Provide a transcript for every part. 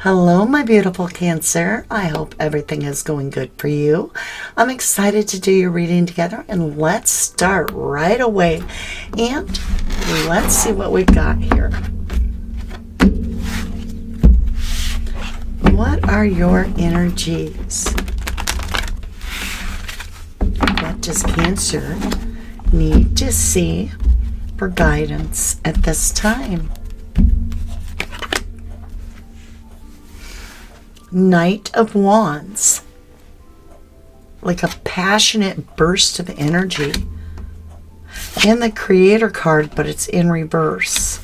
Hello, my beautiful Cancer. I hope everything is going good for you. I'm excited to do your reading together, and let's start right away. And let's see what we've got here. What are your energies? What does Cancer need to see for guidance at this time? Knight of Wands, like a passionate burst of energy. And the Creator card, but it's in reverse.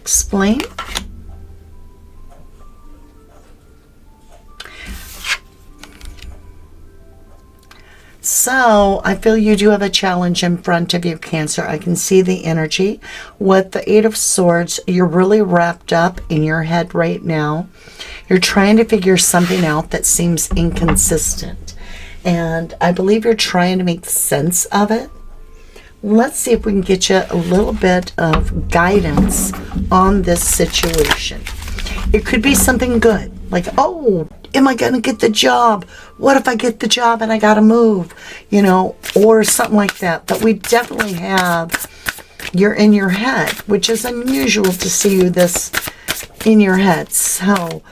Explain. So I feel you do have a challenge in front of you, Cancer. I can see the energy. With the Eight of Swords, you're really wrapped up in your head right now. You're trying to figure something out that seems inconsistent. And I believe you're trying to make sense of it. Let's see if we can get you a little bit of guidance on this situation. It could be something good. Like, oh, am I going to get the job? What if I get the job and I got to move? You know, or something like that. But we definitely have, you're in your head, which is unusual to see you this in your head. So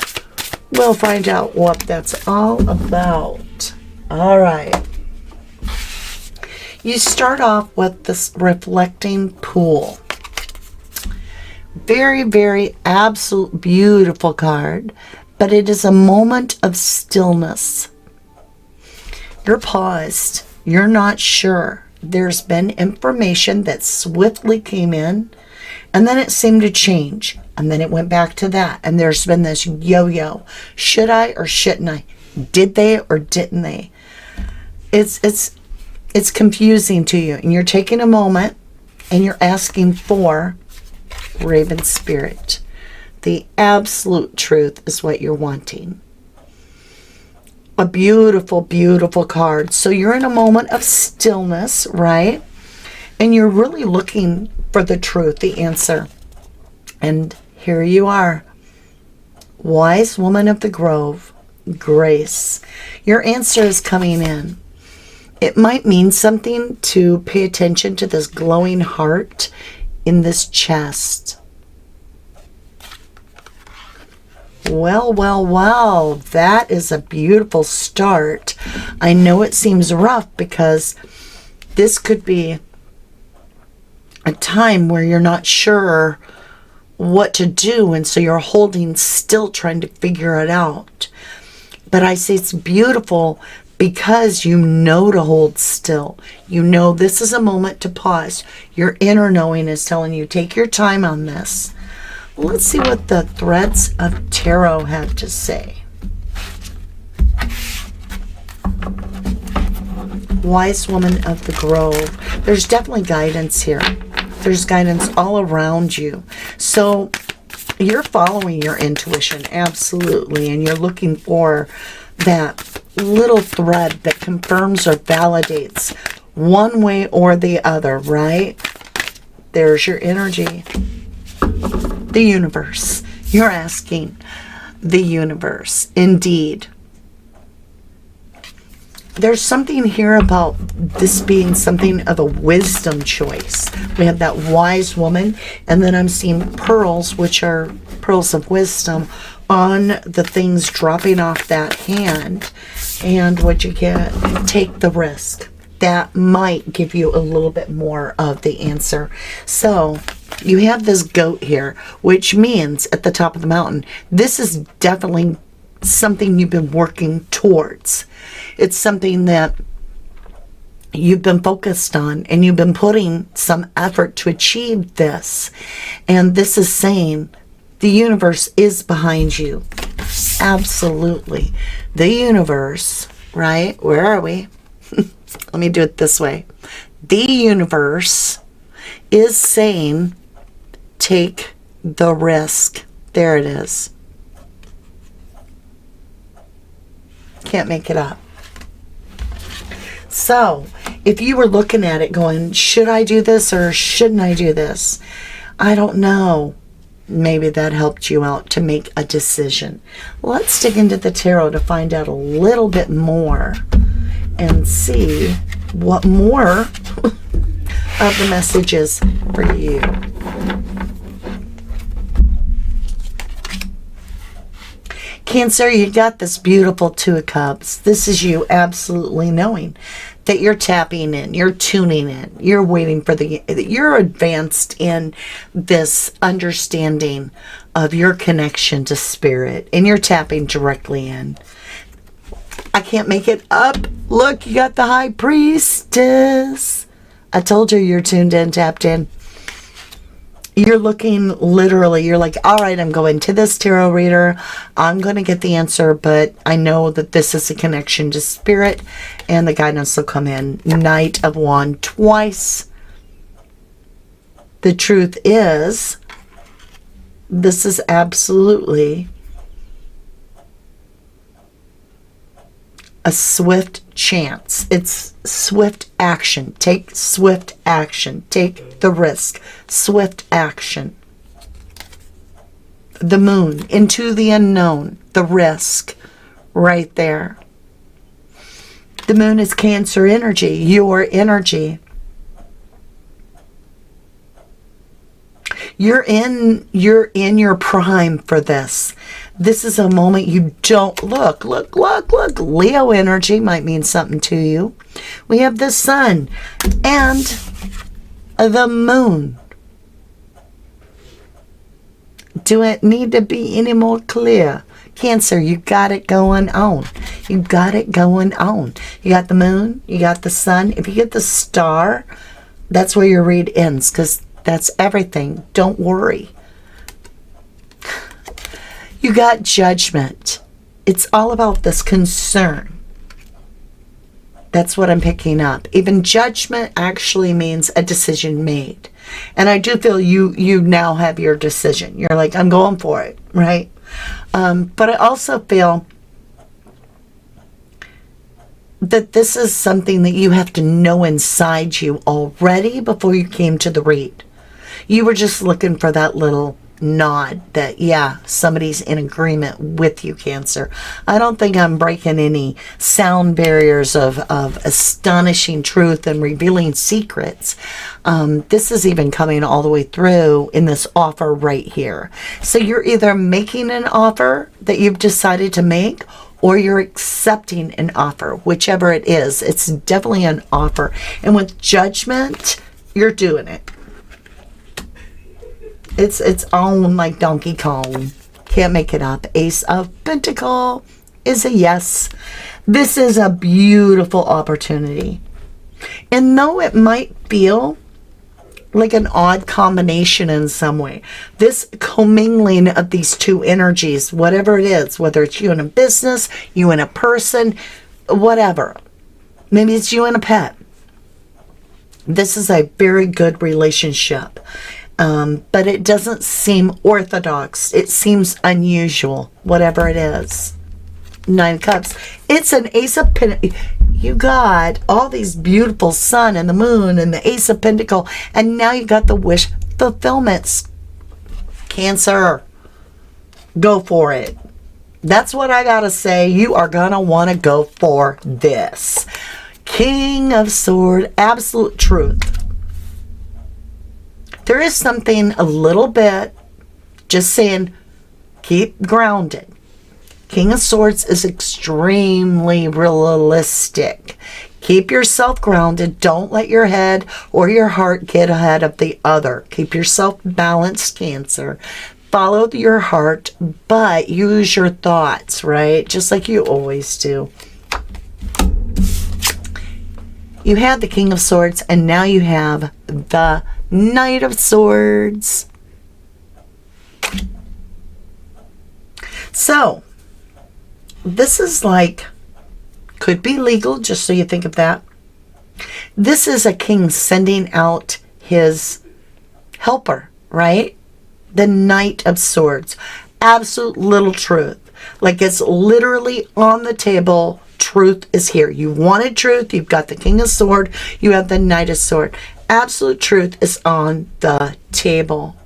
we'll find out what that's all about. All right. You start off with this reflecting pool. Very, very absolute beautiful card, but it is a moment of stillness. You're paused. You're not sure. There's been information that swiftly came in, and then it seemed to change. And then it went back to that. And there's been this yo-yo. Should I or shouldn't I? Did they or didn't they? It's confusing to you. And you're taking a moment and you're asking for Raven Spirit. The absolute truth is what you're wanting. A beautiful, beautiful card. So you're in a moment of stillness, right? And you're really looking for the truth, the answer. And here you are, Wise Woman of the Grove, Grace. Your answer is coming in. It might mean something to pay attention to this glowing heart in this chest. Well, well, well, that is a beautiful start. I know it seems rough because this could be a time where you're not sure what to do, and so you're holding still trying to figure it out. But I say it's beautiful because you know to hold still. You know this is a moment to pause. Your inner knowing is telling you take your time on this. Let's see what the threads of tarot have to say. Wise Woman of the Grove. There's definitely guidance here. There's guidance all around you. So you're following your intuition, absolutely. And you're looking for that little thread that confirms or validates one way or the other, right? There's your energy. The universe. You're asking the universe. Indeed. There's something here about this being something of a wisdom choice. We have that wise woman, and then I'm seeing pearls, which are pearls of wisdom, on the things dropping off that hand. And what you get, take the risk. That might give you a little bit more of the answer. So you have this goat here, which means at the top of the mountain, this is definitely something you've been working towards. It's something that you've been focused on, and you've been putting some effort to achieve this. And this is saying the universe is behind you. Absolutely. The universe, right? Where are we? Let me do it this way. The universe is saying, take the risk. There it is. Can't make it up. So, if you were looking at it going, should I do this or shouldn't I do this? I don't know. maybe that helped you out to make a decision. Let's dig into the tarot to find out a little bit more and see what more of the message is for you. Cancer, you got this beautiful Two of Cups. This is you absolutely knowing that you're tapping in, you're tuning in, you're waiting for you're advanced in this understanding of your connection to spirit, and you're tapping directly in. I can't make it up. Look, you got the High Priestess. I told you you're tuned in, tapped in. You're looking literally, you're like, all right, I'm going to this tarot reader. I'm going to get the answer, but I know that this is a connection to spirit, and the guidance will come in. Knight of Wands twice. The truth is, this is absolutely a swift chance. It's swift action. Take swift action. Take the risk. Swift action. The Moon, into the unknown. The risk. Right there. The Moon is Cancer energy. Your energy. You're in your prime for this. This is a moment you don't look. Leo energy might mean something to you. We have the Sun and the Moon. Do it need to be any more clear? Cancer, you got it going on. You got it going on. You got the Moon, you got the Sun. If you get the Star, that's where your read ends, because that's everything. Don't worry. You got Judgment. It's all about this concern. That's what I'm picking up. Even Judgment actually means a decision made. And I do feel you now have your decision. You're like, I'm going for it, right? But I also feel that this is something that you have to know inside you already before you came to the read. You were just looking for that little nod that, yeah, somebody's in agreement with you, Cancer. I don't think I'm breaking any sound barriers of astonishing truth and revealing secrets. This is even coming all the way through in this offer right here. So you're either making an offer that you've decided to make, or you're accepting an offer. Whichever it is, it's definitely an offer. And with Judgment, you're doing it. It's its own, like Donkey Kong. Can't make it up. Ace of Pentacles is a yes. This is a beautiful opportunity. And though it might feel like an odd combination in some way, this commingling of these two energies, whatever it is, whether it's you and a business, you and a person, whatever. Maybe it's you and a pet. This is a very good relationship. But it doesn't seem orthodox. It seems unusual, whatever it is. Nine of Cups. It's an Ace of Pentacles. You got all these beautiful Sun and the Moon and the Ace of Pentacles, and now you got the wish fulfillments. Cancer, go for it. That's what I gotta say. You are gonna want to go for this. King of Swords, absolute truth. There is something a little bit, just saying, keep grounded. King of Swords is extremely realistic. Keep yourself grounded. Don't let your head or your heart get ahead of the other. Keep yourself balanced, Cancer. Follow your heart, but use your thoughts, right? Just like you always do. You had the King of Swords, and now you have the Knight of Swords. So, this is like, could be legal, just so you think of that. This is a king sending out his helper, right? The Knight of Swords. Absolute little truth. Like, it's literally on the table. Truth is here. You wanted truth. You've got the King of Swords. You have the Knight of Swords. Absolute truth is on the table.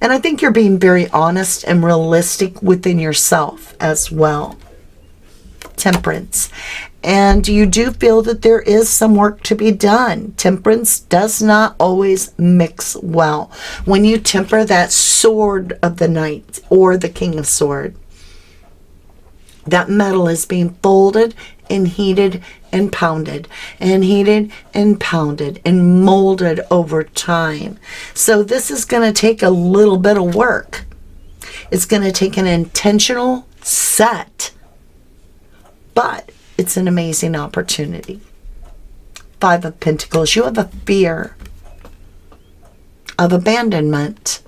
And I think you're being very honest and realistic within yourself as well. Temperance. And you do feel that there is some work to be done. Temperance does not always mix well. When you temper that sword of the knight or the king of sword, that metal is being folded and heated and pounded and heated and pounded and molded over time. So this is going to take a little bit of work. It's going to take an intentional set, but it's an amazing opportunity. Five of Pentacles. You have a fear of abandonment.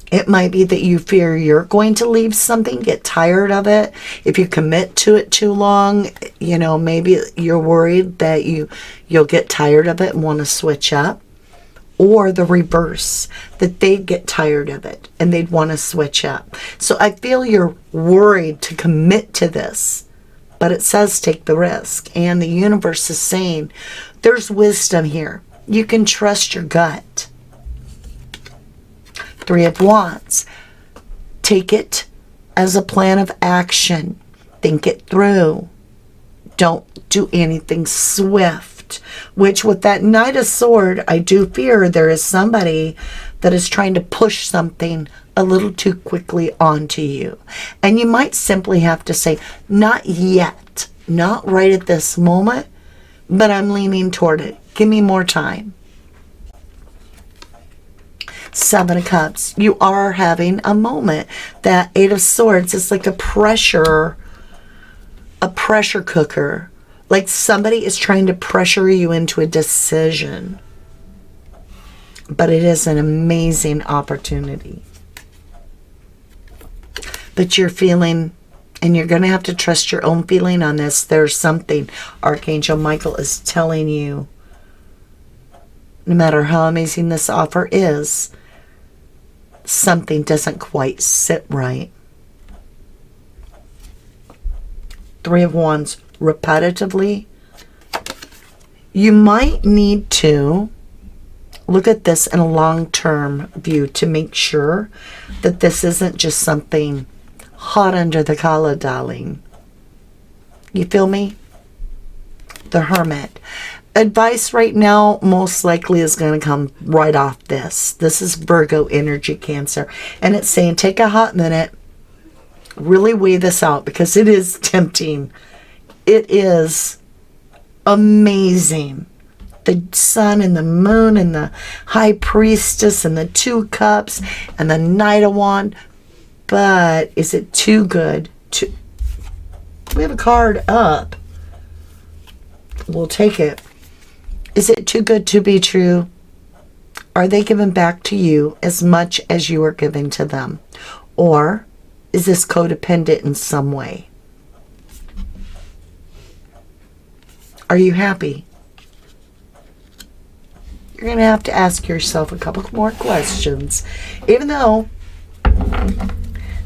It might be that you fear you're going to leave something, get tired of it. If you commit to it too long, you know, maybe you're worried that you'll get tired of it and want to switch up. Or the reverse, that they get tired of it and they'd want to switch up. So I feel you're worried to commit to this, but it says take the risk. And the universe is saying there's wisdom here. You can trust your gut. Three of Wands. Take it as a plan of action. Think it through. Don't do anything swift. Which with that Knight of Sword, I do fear there is somebody that is trying to push something a little too quickly onto you. And you might simply have to say, not yet. Not right at this moment, but I'm leaning toward it. Give me more time. Seven of Cups. You are having a moment. That Eight of Swords is like a pressure cooker. Like somebody is trying to pressure you into a decision. But it is an amazing opportunity. But you're feeling, and you're going to have to trust your own feeling on this. There's something Archangel Michael is telling you. No matter how amazing this offer is, something doesn't quite sit right. Three of Wands. Repetitively, you might need to look at this in a long-term view to make sure that this isn't just something hot under the collar, darling. You feel me? The Hermit. Advice right now most likely is going to come right off this. This is Virgo energy, Cancer. And it's saying take a hot minute. Really weigh this out because it is tempting. It is amazing. The sun and the moon and the high priestess and the two cups and the Knight of Wands. But is it too good to... We have a card up. We'll take it. Is it too good to be true? Are they giving back to you as much as you are giving to them? Or is this codependent in some way? Are you happy? You're going to have to ask yourself a couple more questions. Even though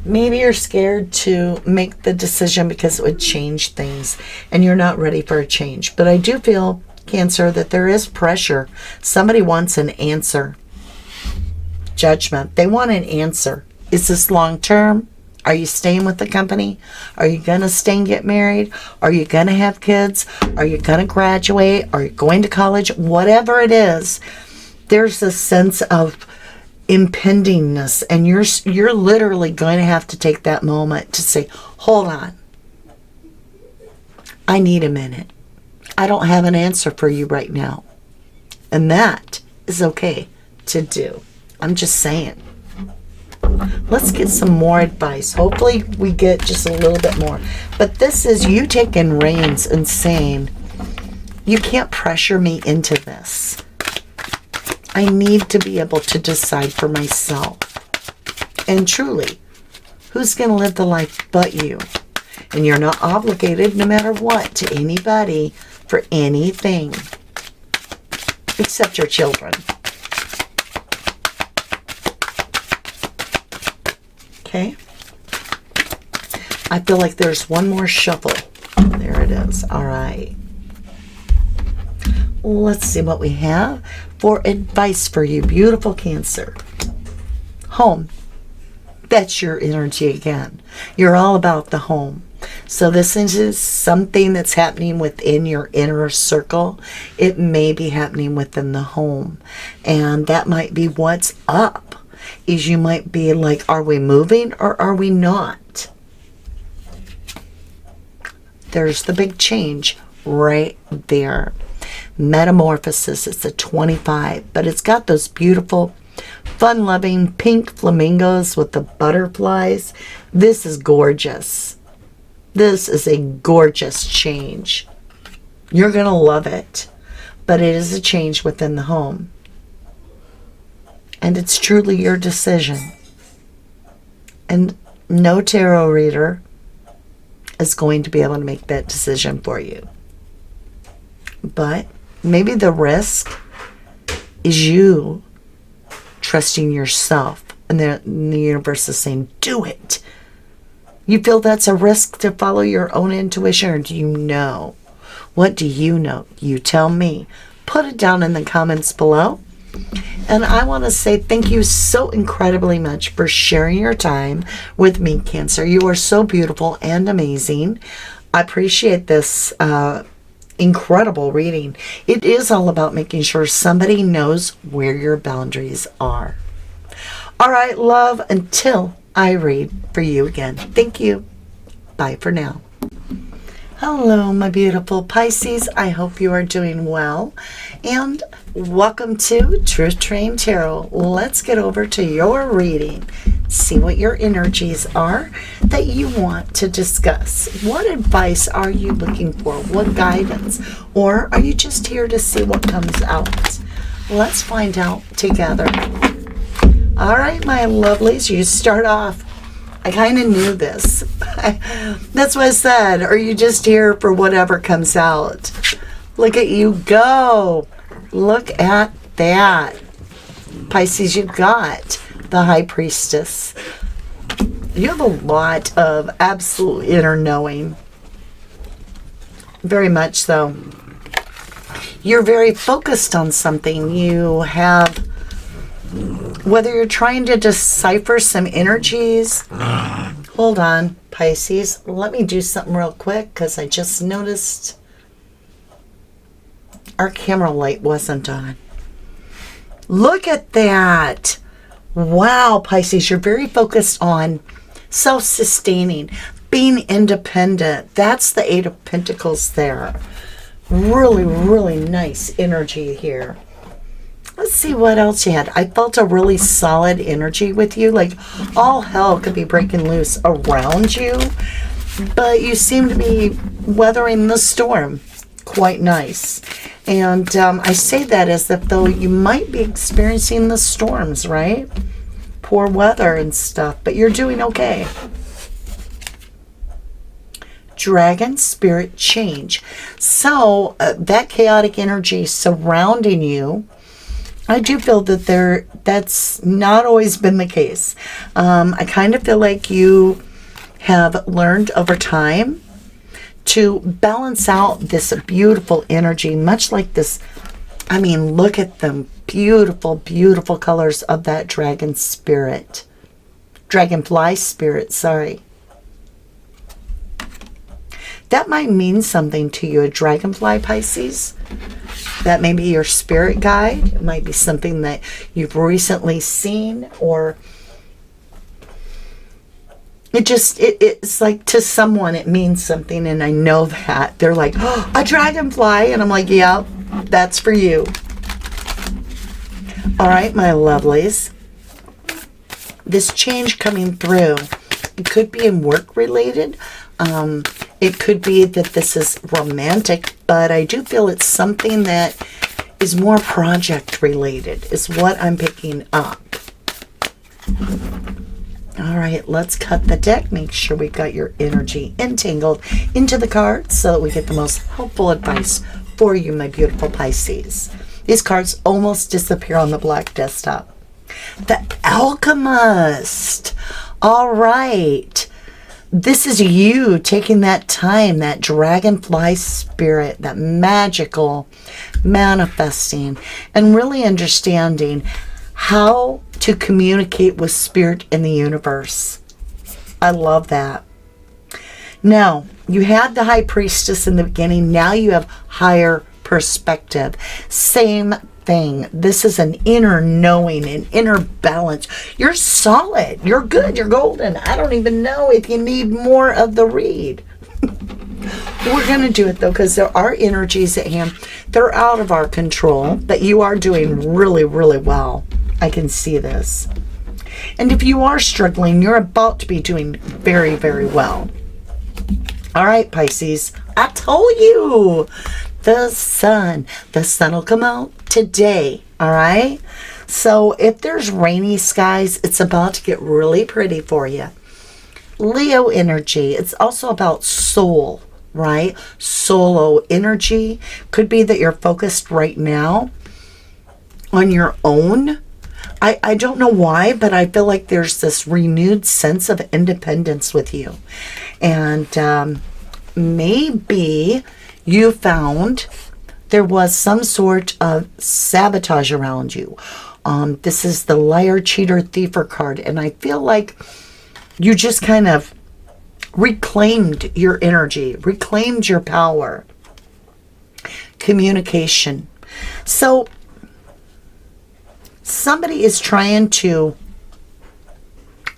maybe you're scared to make the decision because it would change things and you're not ready for a change. But I do feel, Cancer, that there is pressure. Somebody wants an answer. Judgment. They want an answer. Is this long term? Are you staying with the company? Are you going to stay and get married? Are you going to have kids? Are you going to graduate? Are you going to college? Whatever it is, there's a sense of impendingness. And you're literally going to have to take that moment to say, hold on. I need a minute. I don't have an answer for you right now. And that is okay to do. I'm just saying. Let's get some more advice. Hopefully we get just a little bit more. But this is you taking reins and saying, you can't pressure me into this. I need to be able to decide for myself. And truly, who's going to live the life but you? And you're not obligated, no matter what, to anybody for anything. Except your children. Okay. I feel like there's one more shuffle. There it is. All right. Let's see what we have for advice for you, beautiful Cancer. Home. That's your energy again. You're all about the home. So this is something that's happening within your inner circle. It may be happening within the home. And that might be what's up. Is you might be like, are we moving or are we not? There's the big change right there. Metamorphosis, it's a 25, but it's got those beautiful, fun-loving pink flamingos with the butterflies. This is gorgeous. This is a gorgeous change. You're going to love it, but it is a change within the home. And it's truly your decision. And no tarot reader is going to be able to make that decision for you. But maybe the risk is you trusting yourself, and the universe is saying, do it. You feel that's a risk to follow your own intuition, or do you know? What do you know? You tell me. Put it down in the comments below. And I want to say thank you so incredibly much for sharing your time with me, Cancer. You are so beautiful and amazing. I appreciate this incredible reading. It is all about making sure somebody knows where your boundaries are. All right, love, until I read for you again. Thank you. Bye for now. Hello, my beautiful Pisces. I hope you are doing well. And welcome to Truth Train Tarot. Let's get over to your reading. See what your energies are that you want to discuss. What advice are you looking for? What guidance? Or are you just here to see what comes out? Let's find out together. All right, my lovelies, you start off. I kind of knew this. That's what I said. Are you just here for whatever comes out? Look at you go. Look at that. Pisces, you got the High Priestess. You have a lot of absolute inner knowing. Very much so. You're very focused on something. You have, whether you're trying to decipher some energies. Hold on, Pisces. Let me do something real quick because I just noticed our camera light wasn't on. Look at that. Wow, Pisces, you're very focused on self-sustaining, being independent. That's the Eight of Pentacles there. Really, really nice energy here. Let's see what else you had. I felt a really solid energy with you. Like all hell could be breaking loose around you. But you seem to be weathering the storm quite nice. And I say that as if though you might be experiencing the storms, right? Poor weather and stuff. But you're doing okay. Dragon spirit change. So that chaotic energy surrounding you, I do feel that that's not always been the case. I kind of feel like you have learned over time to balance out this beautiful energy, much like this. I mean, look at them. Beautiful, beautiful colors of that dragon spirit. Dragonfly spirit, sorry. That might mean something to you, a dragonfly, Pisces. That may be your spirit guide. It might be something that you've recently seen, or it's like to someone it means something, and I know that. They're like, oh, a dragonfly, and I'm like, yeah, that's for you. All right, my lovelies. This change coming through, it could be in work related. It could be that this is romantic, but I do feel it's something that is more project related, is what I'm picking up. All right, let's cut the deck. Make sure we got your energy entangled into the cards so that we get the most helpful advice for you, my beautiful Pisces. These cards almost disappear on the black desktop. The Alchemist. All right. This is you taking that time, that dragonfly spirit, that magical manifesting, and really understanding how to communicate with spirit in the universe. I love that. Now, you had the high priestess in the beginning. Now you have higher perspective. Same thing. This is an inner knowing, an inner balance. You're solid. You're good. You're golden. I don't even know if you need more of the read. We're going to do it though, because there are energies at hand. They're out of our control, but you are doing really, really well. I can see this. And if you are struggling, you're about to be doing very, very well. All right, Pisces, I told you the sun will come out today. All right. So if there's rainy skies, it's about to get really pretty for you. Leo energy. It's also about soul, right? Solo energy. Could be that you're focused right now on your own. I don't know why, but I feel like there's this renewed sense of independence with you. And maybe you found there was some sort of sabotage around you. This is the liar, cheater, thiefer card. And I feel like you just kind of reclaimed your energy, reclaimed your power. Communication. So somebody is trying to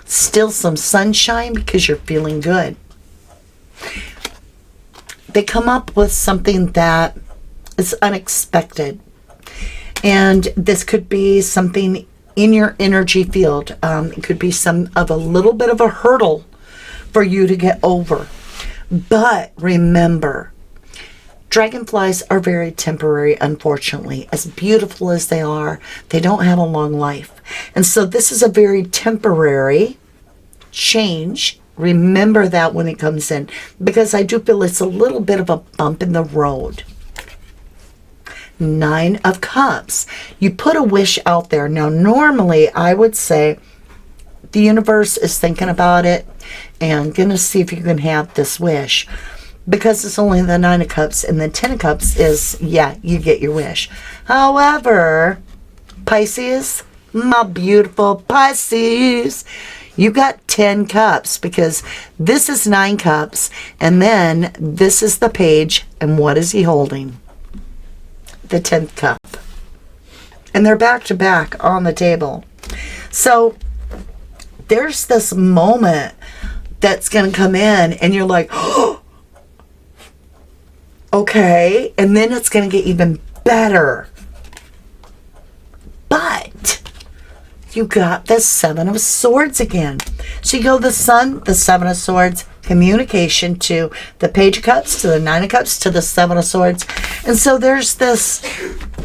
steal some sunshine because you're feeling good. They come up with something that is unexpected. And this could be something in your energy field. It could be some of a little bit of a hurdle for you to get over. But remember, dragonflies are very temporary, unfortunately. As beautiful as they are, they don't have a long life. And so this is a very temporary change. Remember that when it comes in, because I do feel it's a little bit of a bump in the road. 9 of Cups. You put a wish out there. Now, normally I would say the universe is thinking about it and going to see if you can have this wish. Because it's only the 9 of Cups, and the 10 of Cups is, yeah, you get your wish. However, Pisces, my beautiful Pisces, you got 10 cups, because this is 9 cups, and then this is the page, and what is he holding? The 10th cup. And they're back to back on the table. So there's this moment that's going to come in, and you're like, oh, okay, and then it's going to get even better. But you got the 7 of Swords again. So you go the Sun, the 7 of Swords, communication to the Page of Cups, to the 9 of Cups, to the 7 of Swords. And so there's this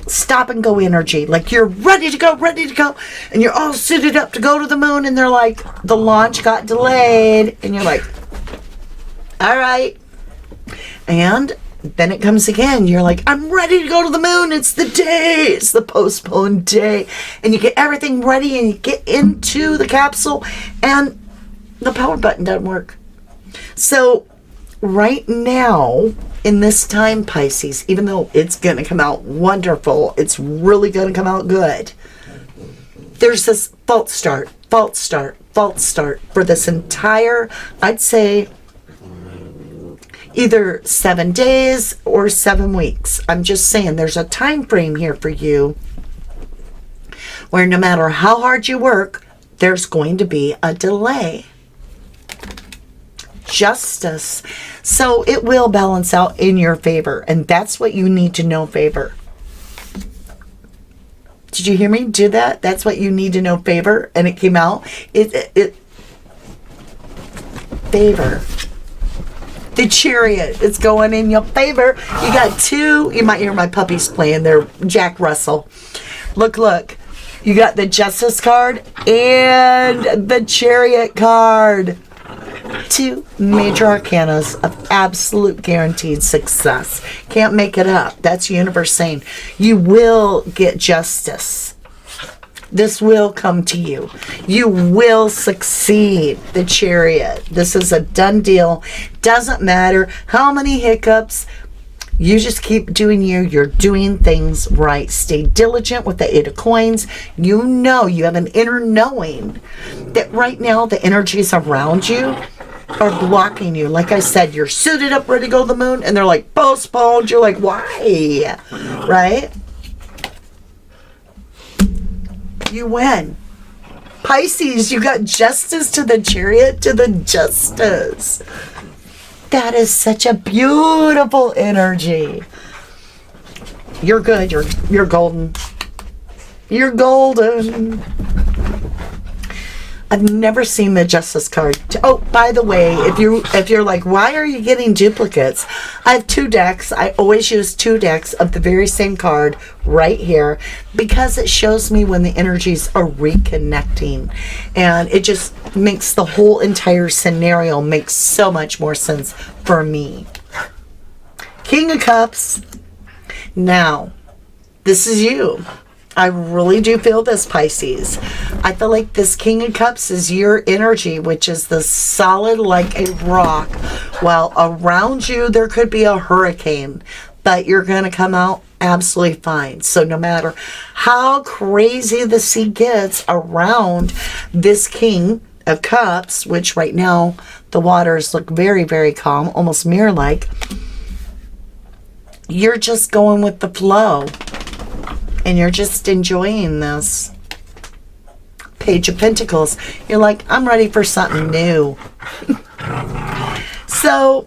stop and go energy. Like you're ready to go. And you're all suited up to go to the moon. And they're like, the launch got delayed. And you're like, all right. And then it comes again. You're like, I'm ready to go to the moon. It's the day. It's the postponed day. And you get everything ready and you get into the capsule and the power button doesn't work. So right now, in this time, Pisces, even though it's going to come out wonderful, it's really going to come out good, there's this false start for this entire, I'd say, either 7 days or 7 weeks. I'm just saying there's a time frame here for you where no matter how hard you work, there's going to be a delay. Justice. So it will balance out in your favor, and that's what you need to know, favor. Did you hear me do that? That's what you need to know, favor, and it came out. It favor. The Chariot is going in your favor. You got 2. You might hear my puppies playing. They're Jack Russell. Look. You got the Justice card and the Chariot card. 2 major arcanas of absolute guaranteed success. Can't make it up. That's universe saying you will get justice. This will come to you. You will succeed. The Chariot. This is a done deal. Doesn't matter how many hiccups. You just keep doing you. You're doing things right. Stay diligent with the 8 of coins. You know, you have an inner knowing that right now the energies around you are blocking you. Like I said, you're suited up, ready to go to the moon, and they're like, postponed. You're like, why? Right? You win. Pisces, you got justice to the Chariot, to the Justice. That is such a beautiful energy. You're good. You're golden. You're golden. I've never seen the Justice card. Oh, by the way, if you're like, why are you getting duplicates? I have 2 decks. I always use 2 decks of the very same card right here because it shows me when the energies are reconnecting, and it just makes the whole entire scenario make so much more sense for me. King of Cups. Now, this is you. I really do feel this, Pisces. I feel like this King of Cups is your energy, which is the solid like a rock. While around you, there could be a hurricane, but you're going to come out absolutely fine. So no matter how crazy the sea gets around this King of Cups, which right now the waters look very, very calm, almost mirror-like, you're just going with the flow. And you're just enjoying this. Page of Pentacles. You're like, I'm ready for something new. So,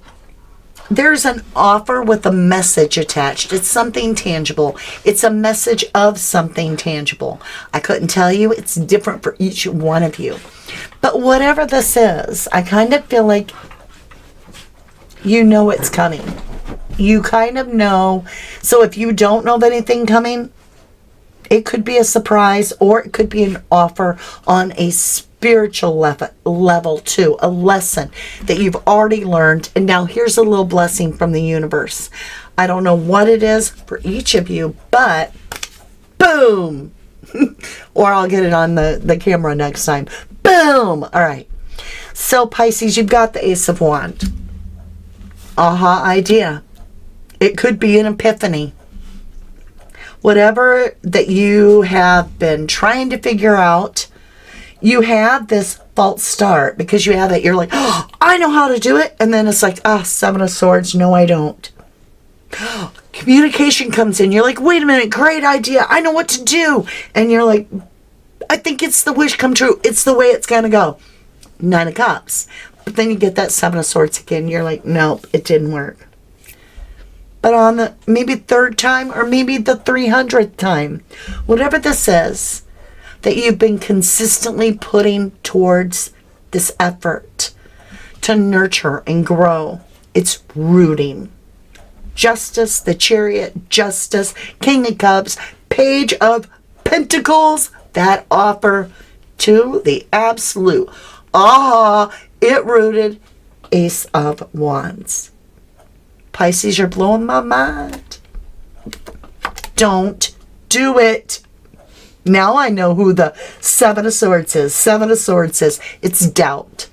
there's an offer with a message attached. It's something tangible. It's a message of something tangible. I couldn't tell you. It's different for each one of you. But whatever this is, I kind of feel like you know it's coming. You kind of know. So if you don't know of anything coming, it could be a surprise, or it could be an offer on a spiritual level too, a lesson that you've already learned. And now here's a little blessing from the universe. I don't know what it is for each of you, but boom. Or I'll get it on the camera next time. Boom. All right. So Pisces, you've got the Ace of Wands. Aha idea. It could be an epiphany. Whatever that you have been trying to figure out, you have this false start because you have it. You're like, oh, I know how to do it. And then it's like, 7 of Swords. No, I don't. Communication comes in. You're like, wait a minute. Great idea. I know what to do. And you're like, I think it's the wish come true. It's the way it's going to go. 9 of Cups. But then you get that 7 of Swords again. You're like, nope, it didn't work. But on the maybe 3rd time or maybe the 300th time, whatever this is that you've been consistently putting towards this effort to nurture and grow, it's rooting. Justice, the Chariot, Justice, King of Cups, Page of Pentacles, that offer to the absolute. It rooted. Ace of Wands. Pisces, you're blowing my mind. Don't do it. Now I know who the 7 of Swords is. 7 of Swords is, it's doubt.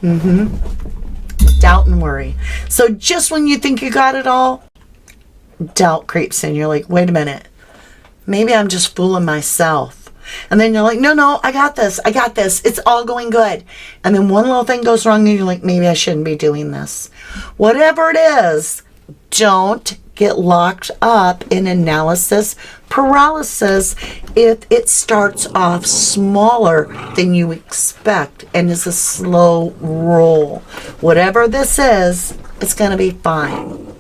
Doubt and worry. So just when you think you got it all, doubt creeps in. You're like, wait a minute. Maybe I'm just fooling myself. And then you're like, no, I got this. It's all going good. And then one little thing goes wrong and you're like, maybe I shouldn't be doing this. Whatever it is, don't get locked up in analysis paralysis if it starts off smaller than you expect and is a slow roll. Whatever this is, it's going to be fine.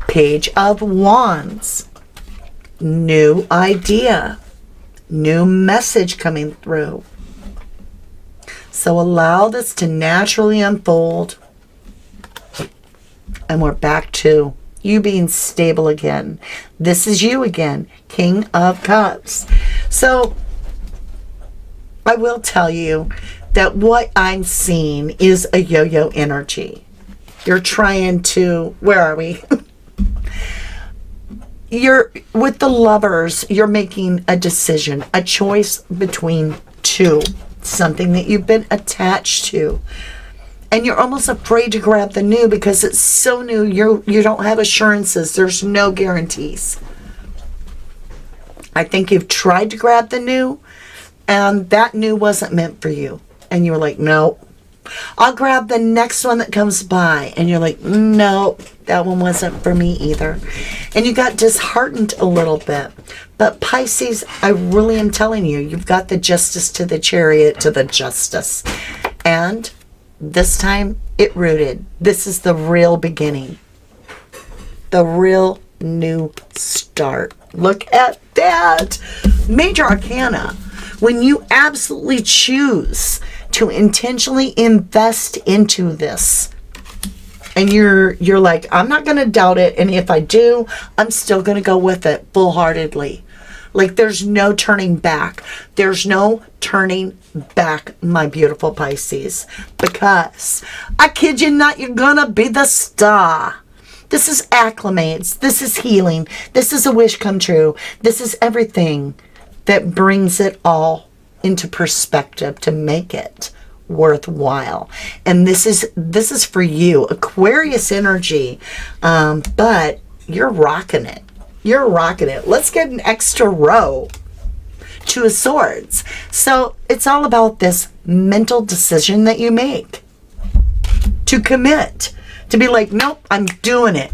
Page of Wands. New idea, new message coming through. So allow this to naturally unfold. And we're back to you being stable again. This is you again, King of Cups. So I will tell you that what I'm seeing is a yo-yo energy. You're trying to, where are we? You're with the Lovers, you're making a decision, a choice between two, something that you've been attached to. And you're almost afraid to grab the new because it's so new. You don't have assurances. There's no guarantees. I think you've tried to grab the new, and that new wasn't meant for you. And you were like, no. I'll grab the next one that comes by. And you're like, no, that one wasn't for me either. And you got disheartened a little bit. But Pisces, I really am telling you, you've got the justice to the chariot to the justice. And this time, it rooted. This is the real beginning. The real new start. Look at that. Major Arcana. When you absolutely choose to intentionally invest into this, and you're like, I'm not going to doubt it, and if I do, I'm still going to go with it full-heartedly. Like, there's no turning back. There's no turning back, my beautiful Pisces, because I kid you not, you're going to be the star. This is acclimates. This is healing. This is a wish come true. This is everything that brings it all into perspective to make it worthwhile. And this is for you, Aquarius energy. But you're rocking it. You're rocking it. Let's get an extra row. Two of Swords. So it's all about this mental decision that you make to commit, to be like, nope, I'm doing it.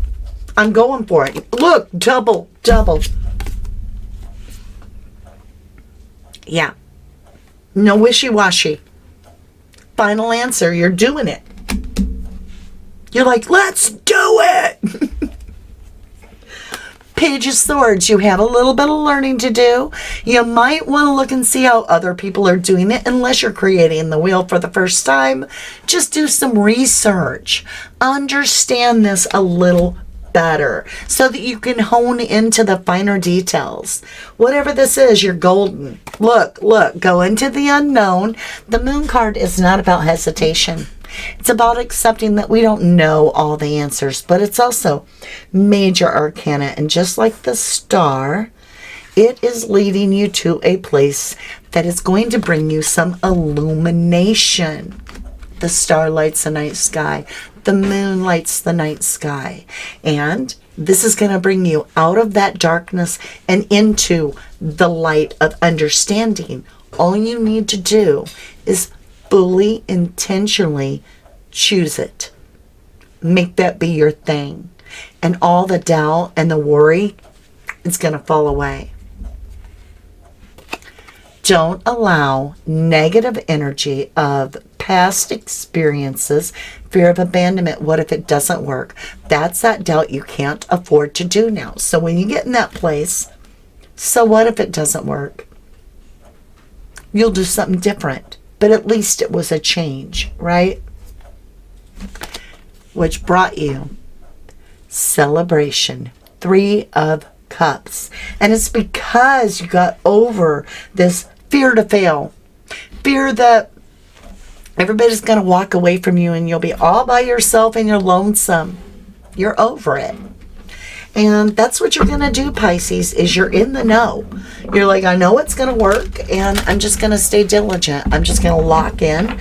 I'm going for it. Look, double. Yeah. No wishy-washy. Final answer, you're doing it. You're like, let's do it. Page of Swords, you have a little bit of learning to do. You might want to look and see how other people are doing it. Unless you're creating the wheel for the first time, just do some research. Understand this a little better so that you can hone into the finer details. Whatever this is, you're golden. Look, go into the unknown. The Moon card is not about hesitation. It's about accepting that we don't know all the answers, but it's also major arcana. And just like the star, it is leading you to a place that is going to bring you some illumination. The star lights the night sky. The moon lights the night sky. And this is going to bring you out of that darkness and into the light of understanding. All you need to do is fully, intentionally choose it. Make that be your thing. And all the doubt and the worry is going to fall away. Don't allow negative energy of past experiences, fear of abandonment. What if it doesn't work? That's that doubt you can't afford to do now. So when you get in that place, so what if it doesn't work? You'll do something different. But at least it was a change, right? Which brought you celebration. 3 of Cups. And it's because you got over this fear to fail. Fear that everybody's going to walk away from you and you'll be all by yourself and you're lonesome. You're over it. And that's what you're going to do, Pisces, is you're in the know. You're like, I know it's going to work, and I'm just going to stay diligent. I'm just going to lock in.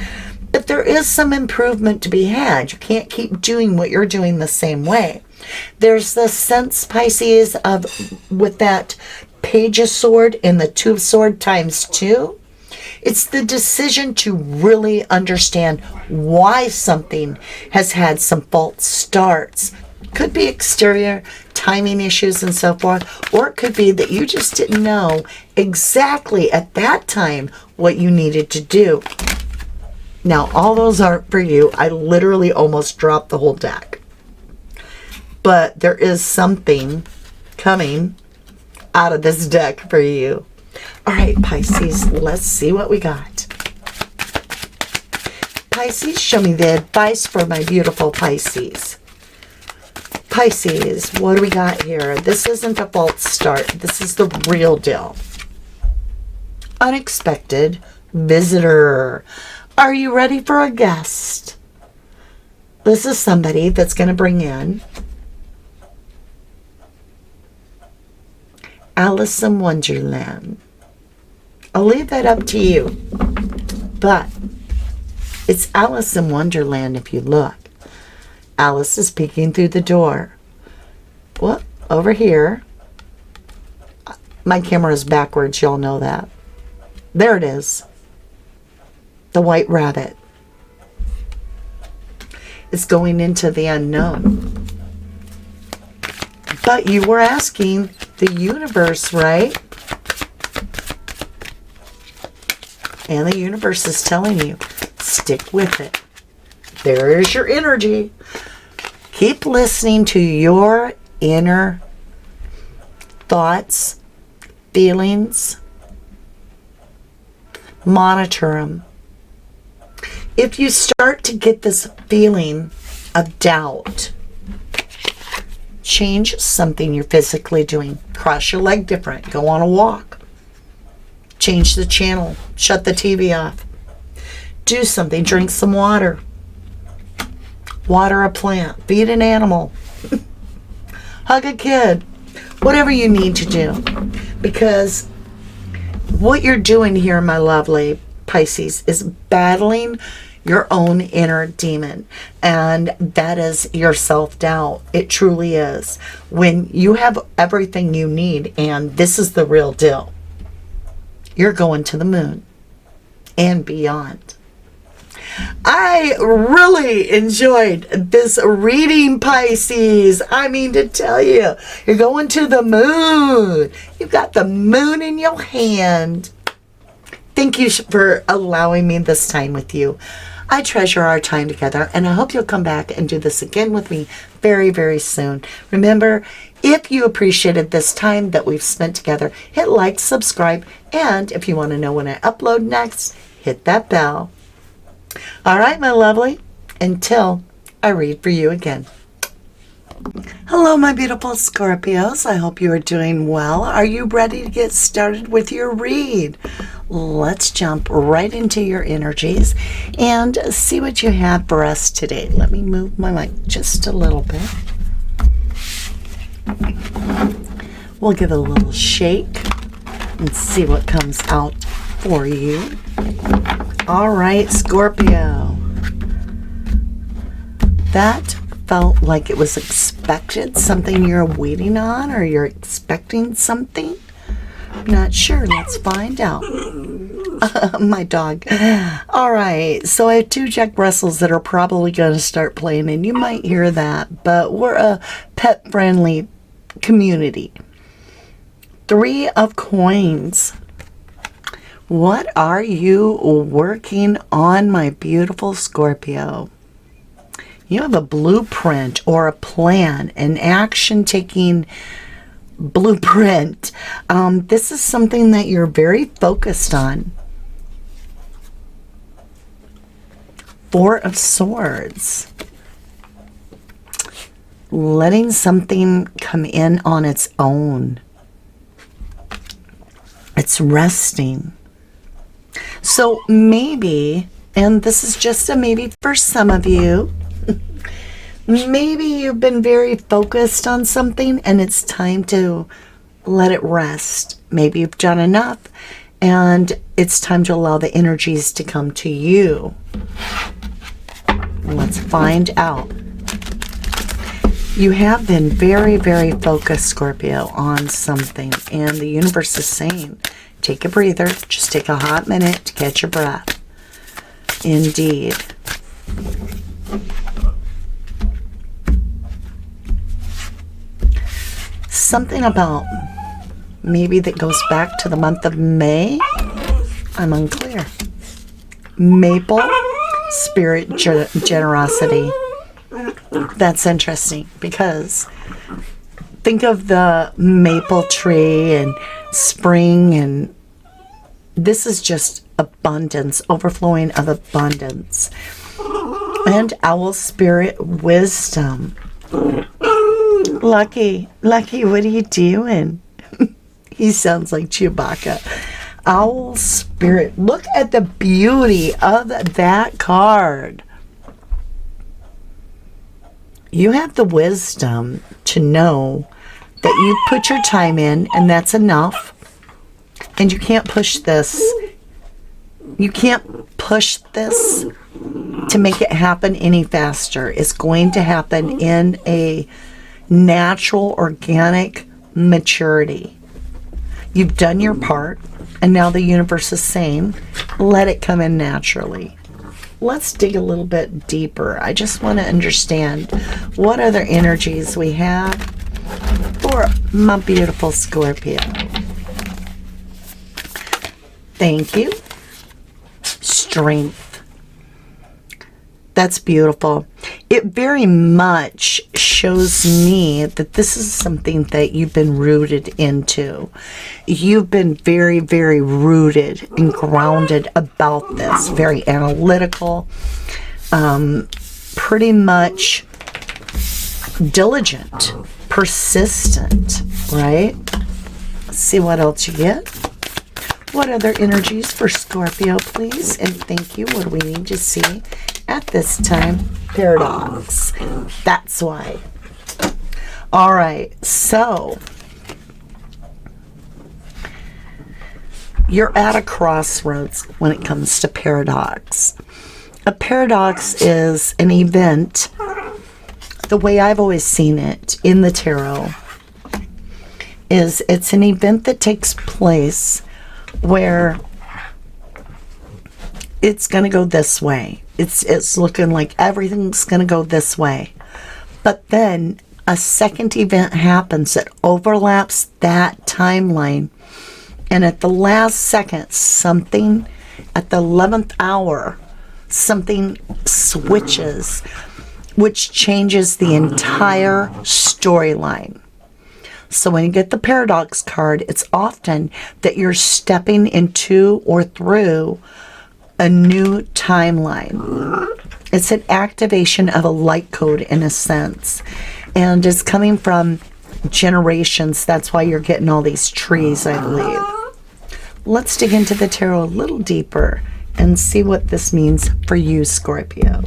But there is some improvement to be had. You can't keep doing what you're doing the same way. There's the sense, Pisces, of with that Page of Sword and the 2 of Sword times 2. It's the decision to really understand why something has had some false starts. Could be exterior timing issues and so forth, or it could be that you just didn't know exactly at that time what you needed to do. Now, all those aren't for you. I literally almost dropped the whole deck. But there is something coming out of this deck for you. All right, Pisces, let's see what we got. Pisces, show me the advice for my beautiful Pisces. Pisces, what do we got here? This isn't a false start. This is the real deal. Unexpected visitor. Are you ready for a guest? This is somebody that's going to bring in Alice in Wonderland. I'll leave that up to you. But It's Alice in Wonderland if you look. Alice is peeking through the door. Well, over here. My camera is backwards, y'all know that. There it is. The white rabbit. It's going into the unknown. But you were asking the universe, right? And the universe is telling you, stick with it. There is your energy. Keep listening to your inner thoughts, feelings. Monitor them. If you start to get this feeling of doubt, change something you're physically doing. Cross your leg different. Go on a walk. Change the channel. Shut the TV off. Do something. Drink some water. Water a plant. Feed an animal. Hug a kid. Whatever you need to do. Because what you're doing here, my lovely Pisces, is battling your own inner demon. And that is your self-doubt. It truly is. When you have everything you need, and this is the real deal, you're going to the moon and beyond. I really enjoyed this reading, Pisces. I mean to tell you, you're going to the moon. You've got the moon in your hand. Thank you for allowing me this time with you. I treasure our time together, and I hope you'll come back and do this again with me very, very soon. Remember, if you appreciated this time that we've spent together, hit like, subscribe, and if you want to know when I upload next, hit that bell. All right, my lovely, until I read for you again. Hello, my beautiful Scorpios. I hope you are doing well. Are you ready to get started with your read? Let's jump right into your energies and see what you have for us today. Let me move my mic just a little bit. We'll give it a little shake and see what comes out for you. All right, Scorpio. That felt like it was expected, something you're waiting on, or you're expecting something. I'm not sure. Let's find out. My dog. All right, so I have 2 Jack Russells that are probably going to start playing, and you might hear that, but we're a pet-friendly community. 3 of Coins. What are you working on, my beautiful Scorpio? You have a blueprint or a plan, an action-taking blueprint. This is something that you're very focused on. 4 of Swords. Letting something come in on its own. It's resting. So maybe, and this is just a maybe for some of you, maybe you've been very focused on something and it's time to let it rest. Maybe you've done enough and it's time to allow the energies to come to you. Let's find out. You have been very, very focused, Scorpio, on something, and the universe is saying, take a breather, just take a hot minute to catch your breath. Indeed. Something about maybe that goes back to the month of May. I'm unclear. Maple, spirit, generosity. That's interesting because think of the maple tree and spring, and this is just abundance, overflowing of abundance. And owl spirit, wisdom. Lucky, what are you doing? He sounds like Chewbacca. Owl spirit. Look at the beauty of that card. You have the wisdom to know that you put your time in and that's enough. And you can't push this. You can't push this to make it happen any faster. It's going to happen in a natural, organic maturity. You've done your part, and now the universe is saying, let it come in naturally. Let's dig a little bit deeper. I just want to understand what other energies we have for my beautiful Scorpio. Thank you. Strength. That's beautiful. It very much shows me that this is something that you've been rooted into. You've been very, very rooted and grounded about this. Very analytical. Pretty much diligent. Persistent. Right? Let's see what else you get. What other energies for Scorpio, please? And thank you. What do we need to see at this time? Paradox. That's why. All right. So, you're at a crossroads when it comes to paradox. A paradox is an event, the way I've always seen it in the tarot, is it's an event that takes place where it's going to go this way. It's looking like everything's going to go this way. But then a second event happens that overlaps that timeline. And at the last second, something, at the 11th hour, something switches, which changes the entire storyline. So when you get the paradox card, it's often that you're stepping into or through a new timeline. It's an activation of a light code in a sense. And it's coming from generations. That's why you're getting all these trees, I believe. Let's dig into the tarot a little deeper and see what this means for you, Scorpio.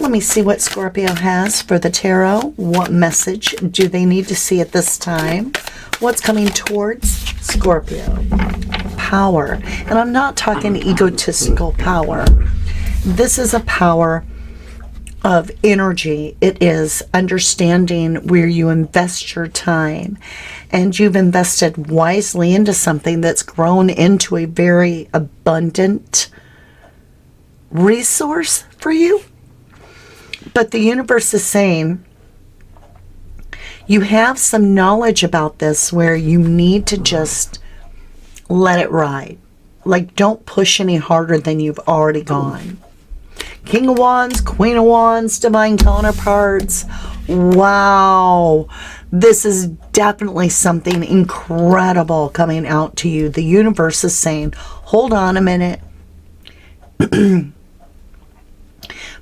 Let me see what Scorpio has for the tarot. What message do they need to see at this time? What's coming towards Scorpio? Power. And I'm not talking egotistical power. This is a power of energy. It is understanding where you invest your time. And you've invested wisely into something that's grown into a very abundant resource for you. But the universe is saying you have some knowledge about this where you need to just let it ride. Like, don't push any harder than you've already gone. King of Wands, Queen of Wands, Divine Counterparts. Wow. This is definitely something incredible coming out to you. The universe is saying, hold on a minute.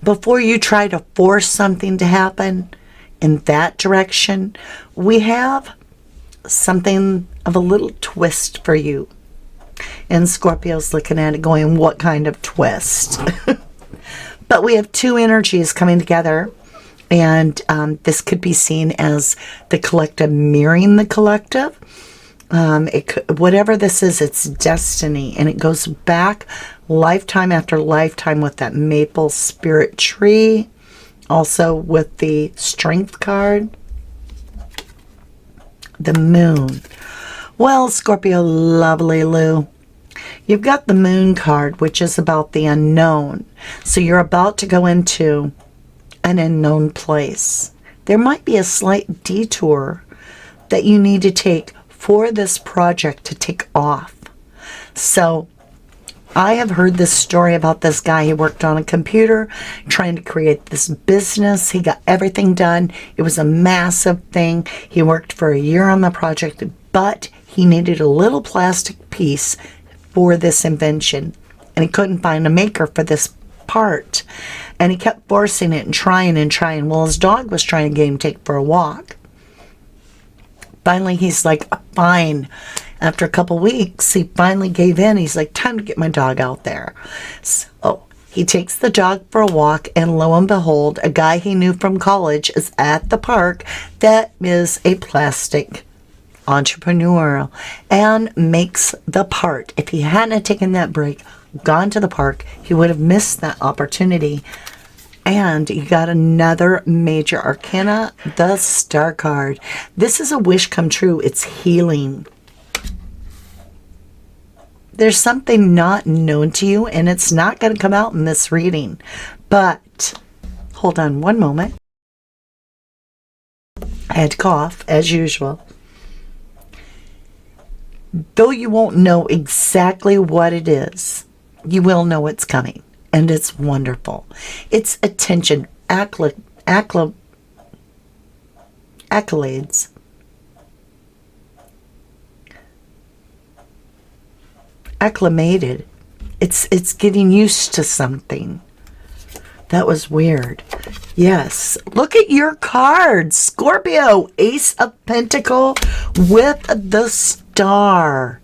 Before you try to force something to happen in that direction, we have something of a little twist for you. And Scorpio's looking at it going, what kind of twist? But we have two energies coming together. And this could be seen as the collective mirroring the collective. Whatever this is, it's destiny. And it goes back lifetime after lifetime with that maple spirit tree. Also with the strength card. The moon. Well, Scorpio, lovely Lou. You've got the moon card, which is about the unknown. So you're about to go into an unknown place. There might be a slight detour that you need to take for this project to take off. So I have heard this story about this guy. He worked on a computer trying to create this business. He got everything done. It was a massive thing. He worked for a year on the project, but he needed a little plastic piece for this invention. And he couldn't find a maker for this part. And he kept forcing it and trying and trying. Well, his dog was trying to get him to take for a walk. Finally, he's like, fine. After a couple weeks, he finally gave in. He's like, time to get my dog out there. So he takes the dog for a walk, and lo and behold, a guy he knew from college is at the park that is a plastic entrepreneurial, and makes the part. If he hadn't taken that break, gone to the park, he would have missed that opportunity. And you got another major arcana, the Star card. This is a wish come true. It's healing. There's something not known to you, and it's not going to come out in this reading. But, hold on one moment. I had to cough, as usual. Though you won't know exactly what it is, you will know it's coming. And it's wonderful. It's attention, accolades. Acclimated. It's getting used to something. That was weird. Yes. Look at your cards. Scorpio, Ace of Pentacles with the Star.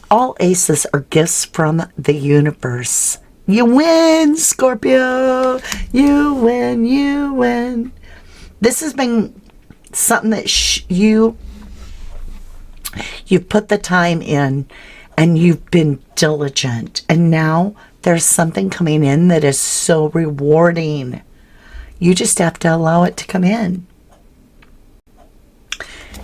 All aces are gifts from the universe. You win, Scorpio. You win, you win. This has been something that you've put the time in, and you've been diligent. And now there's something coming in that is so rewarding. You just have to allow it to come in.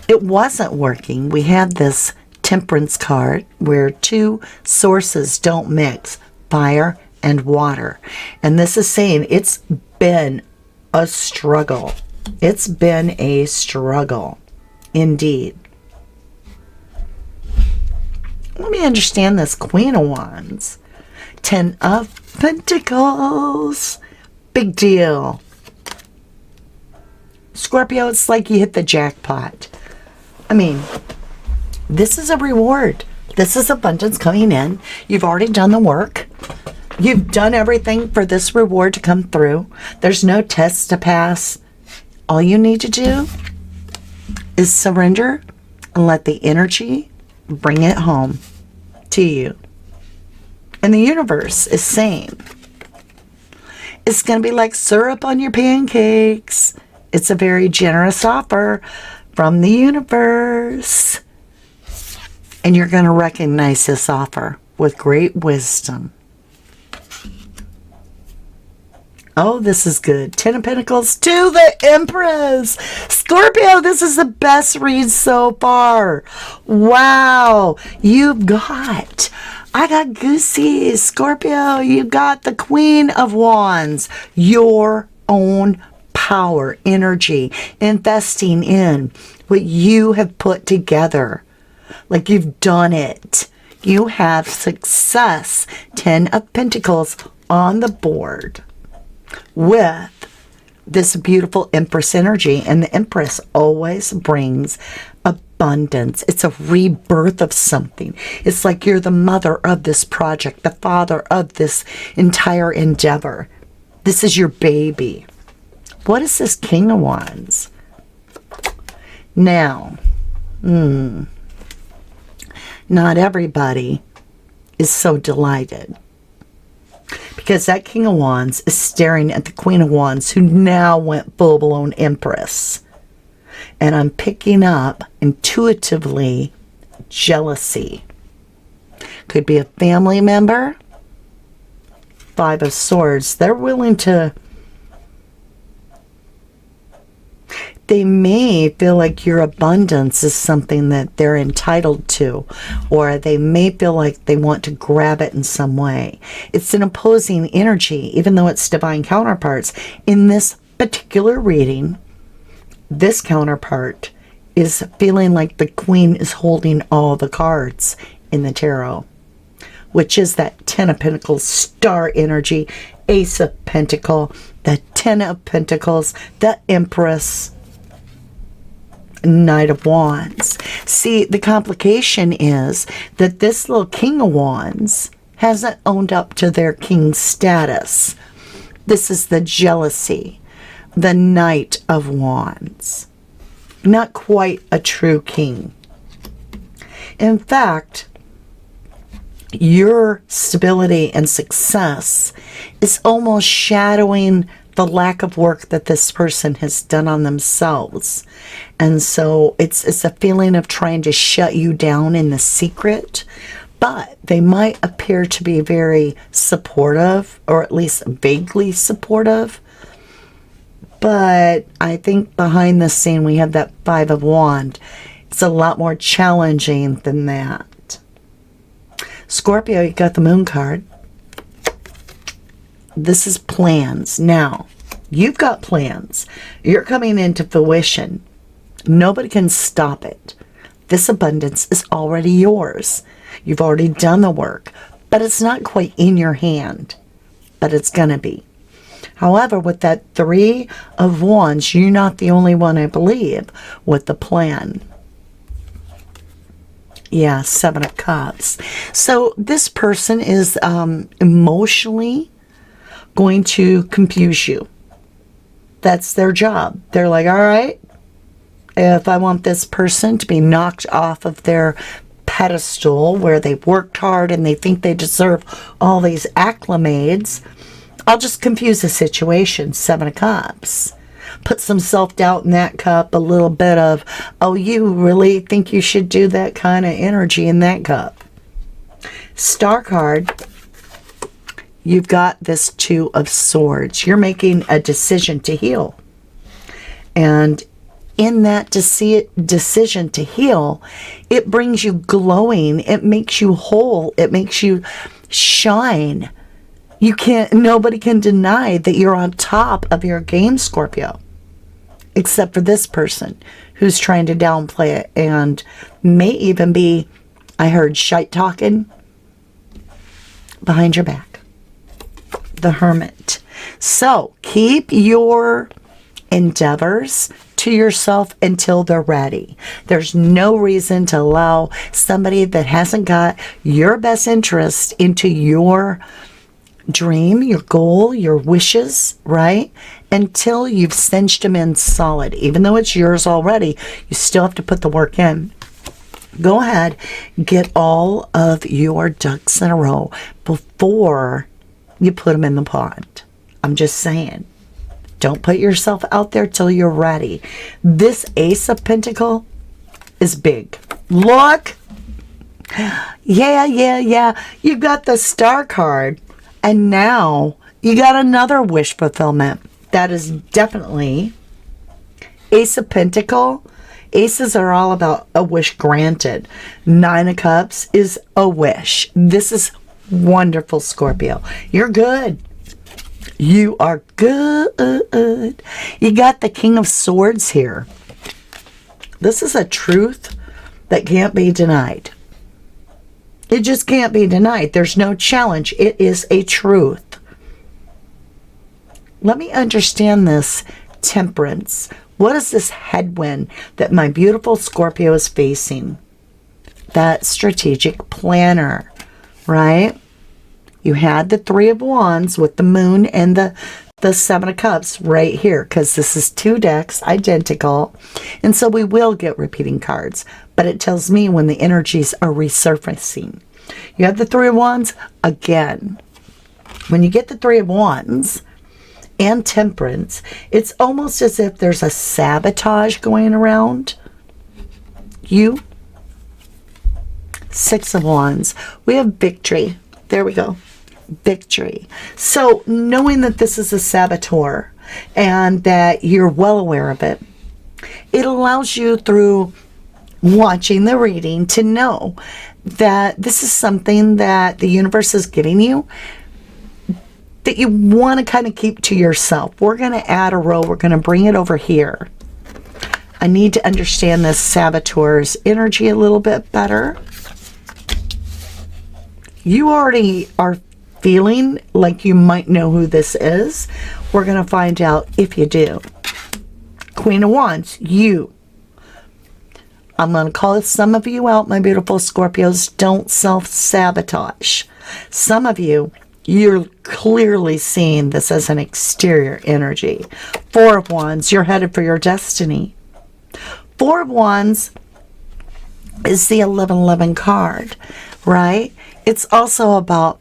It wasn't working. We had this Temperance card where two sources don't mix, fire and water. And this is saying it's been a struggle. It's been a struggle indeed. Let me understand this. Queen of Wands, 10 of Pentacles. Big deal. Scorpio, it's like you hit the jackpot. I mean, this is a reward. This is abundance coming in. You've already done the work. You've done everything for this reward to come through. There's no test to pass. All you need to do is surrender and let the energy bring it home to you. And the universe is saying it's going to be like syrup on your pancakes. It's a very generous offer from the universe. And you're going to recognize this offer with great wisdom. Oh, this is good. 10 of Pentacles to the Empress. Scorpio, this is the best read so far. Wow. I got goosey. Scorpio, you got the Queen of Wands. Your own power, energy, investing in what you have put together. Like you've done it. You have success. 10 of Pentacles on the board with this beautiful Empress energy. And the Empress always brings abundance. It's a rebirth of something. It's like you're the mother of this project, the father of this entire endeavor. This is your baby. What is this King of Wands? Now, not everybody is so delighted, because that King of Wands is staring at the Queen of Wands, who now went full-blown Empress. And I'm picking up intuitively jealousy. Could be a family member. 5 of Swords. They're willing to... They may feel like your abundance is something that they're entitled to, or they may feel like they want to grab it in some way. It's an opposing energy, even though it's divine counterparts. In this particular reading, this counterpart is feeling like the Queen is holding all the cards in the tarot, which is that 10 of Pentacles, Star energy, Ace of Pentacles, the 10 of Pentacles, the Empress, Knight of Wands. See, the complication is that this little King of Wands hasn't owned up to their king status. This is the jealousy. The Knight of Wands. Not quite a true king. In fact, your stability and success is almost shadowing the lack of work that this person has done on themselves. And so it's a feeling of trying to shut you down in the secret, but they might appear to be very supportive, or at least vaguely supportive. But I think behind the scene we have that Five of Wands. It's a lot more challenging than that. Scorpio, you got the Moon card. This is plans. Now, you've got plans. You're coming into fruition. Nobody can stop it. This abundance is already yours. You've already done the work, but it's not quite in your hand, but it's going to be. However, with that Three of Wands, you're not the only one, I believe, with the plan. Yeah, Seven of Cups. So this person is emotionally going to confuse you. That's their job. They're like, all right, if I want this person to be knocked off of their pedestal where they've worked hard and they think they deserve all these acclimates, I'll just confuse the situation. Seven of Cups. Put some self-doubt in that cup. A little bit of, oh, you really think you should do that kind of energy in that cup. Star card. You've got this Two of Swords. You're making a decision to heal. And in that decision to heal, it brings you glowing. It makes you whole. It makes you shine. Nobody can deny that you're on top of your game, Scorpio. Except for this person who's trying to downplay it and may even be, I heard, shite talking behind your back. The Hermit. So keep your endeavors to yourself until they're ready. There's no reason to allow somebody that hasn't got your best interest into your dream, your goal, your wishes, right? Until you've cinched them in solid. Even though it's yours already, you still have to put the work in. Go ahead, get all of your ducks in a row before you put them in the pond. I'm just saying. Don't put yourself out there till you're ready. This Ace of Pentacles is big. Look. Yeah. You got the Star card. And now you got another wish fulfillment. That is definitely Ace of Pentacles. Aces are all about a wish granted. Nine of Cups is a wish. This is wonderful, Scorpio. You're good. You are good. You got the King of Swords here. This is a truth that can't be denied. It just can't be denied. There's no challenge. It is a truth. Let me understand this. Temperance. What is this headwind that my beautiful Scorpio is facing? That strategic planner, right? You had the Three of Wands with the Moon and the Seven of Cups right here, because this is two decks, identical. And so we will get repeating cards, but it tells me when the energies are resurfacing. You have the Three of Wands again. When you get the Three of Wands and Temperance, it's almost as if there's a sabotage going around you. Six of Wands. We have victory. There we go. Victory. So knowing that this is a saboteur and that you're well aware of it, it allows you through watching the reading to know that this is something that the universe is giving you that you want to kind of keep to yourself. We're going to add a row. We're going to bring it over here. I need to understand this saboteur's energy a little bit better. You already are feeling like you might know who this is. We're going to find out if you do. Queen of Wands, you. I'm going to call some of you out, my beautiful Scorpios. Don't self-sabotage. Some of you, you're clearly seeing this as an exterior energy. Four of Wands, you're headed for your destiny. Four of Wands is the 1111 card, right? It's also about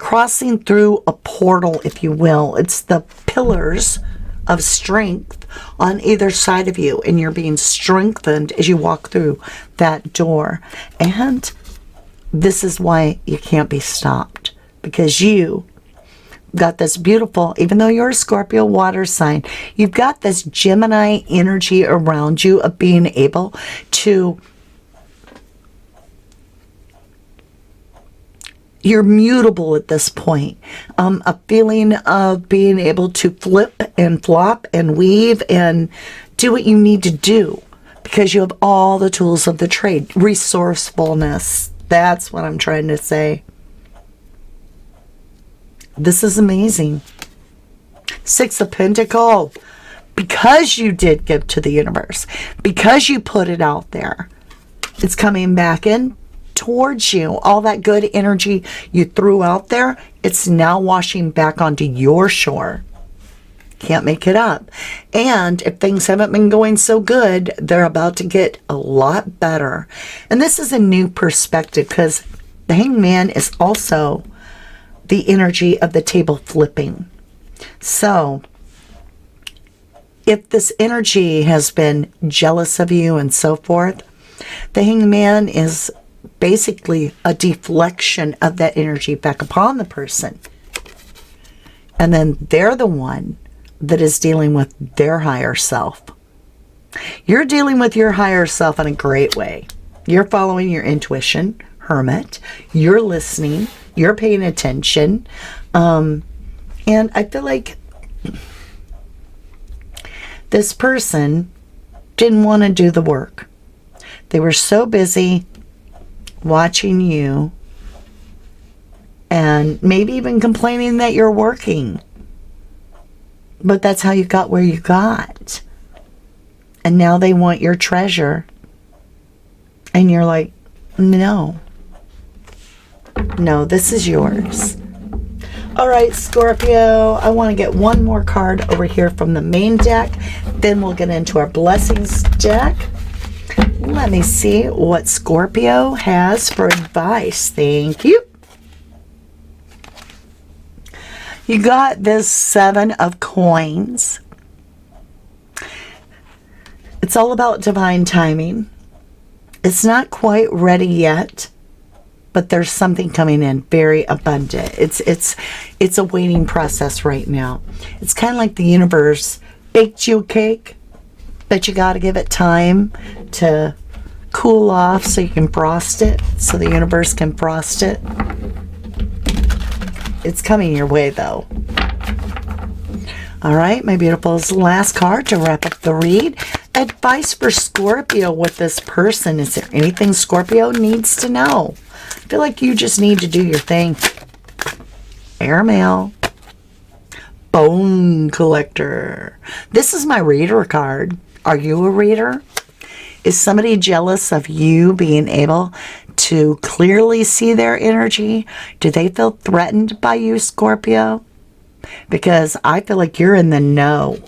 crossing through a portal, if you will. It's the pillars of strength on either side of you, and you're being strengthened as you walk through that door. And this is why you can't be stopped, because you got this beautiful, even though you're a Scorpio water sign, you've got this Gemini energy around you of being able to, you're mutable at this point. A feeling of being able to flip and flop and weave and do what you need to do because you have all the tools of the trade. Resourcefulness. That's what I'm trying to say. This is amazing. Six of Pentacles. Because you did give to the universe, because you put it out there, it's coming back in towards you. All that good energy you threw out there, it's now washing back onto your shore. Can't make it up. And if things haven't been going so good, they're about to get a lot better. And this is a new perspective, because the Hanged Man is also the energy of the table flipping. So if this energy has been jealous of you and so forth, the Hanged Man is basically a deflection of that energy back upon the person. And then they're the one that is dealing with their higher self. You're dealing with your higher self in a great way. You're following your intuition, Hermit. You're listening. You're paying attention. And I feel like this person didn't want to do the work. They were so busy watching you and maybe even complaining that you're working. But that's how you got where you got. And now they want your treasure. And you're like, no. No, this is yours. All right, Scorpio, I want to get one more card over here from the main deck. Then we'll get into our blessings deck. Let me see what Scorpio has for advice. Thank you. You got this 7 of coins. It's all about divine timing. It's not quite ready yet, but there's something coming in very abundant. It's a waiting process right now. It's kind of like the universe baked you a cake, but you got to give it time to cool off so you can frost it, so the universe can frost it. It's coming your way, though. All right, my beautifuls, last card to wrap up the read. Advice for Scorpio with this person. Is there anything Scorpio needs to know? I feel like you just need to do your thing. Airmail. Bone collector. This is my reader card. Are you a reader? Is somebody jealous of you being able to clearly see their energy? Do they feel threatened by you, Scorpio? Because I feel like you're in the know.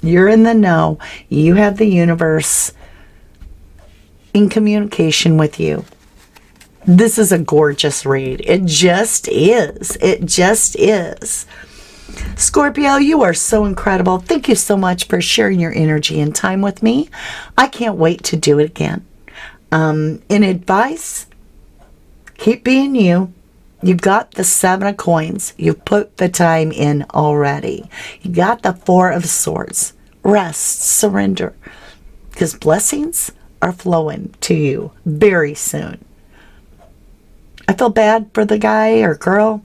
You're in the know. You have the universe in communication with you. This is a gorgeous read. It just is. It just is. Scorpio, you are so incredible. Thank you so much for sharing your energy and time with me. I can't wait to do it again. In advice, keep being you. You've got the 7 of coins. You've put the time in already. You got the 4 of swords. Rest, surrender. Because blessings are flowing to you very soon. I feel bad for the guy or girl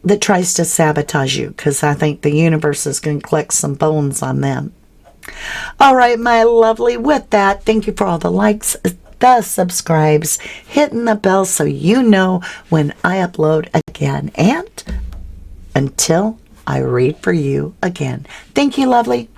that tries to sabotage you, because I think the universe is going to collect some bones on them. All right, my lovely. With that, thank you for all the likes, the subscribes, hitting the bell so you know when I upload again. And until I read for you again. Thank you, lovely.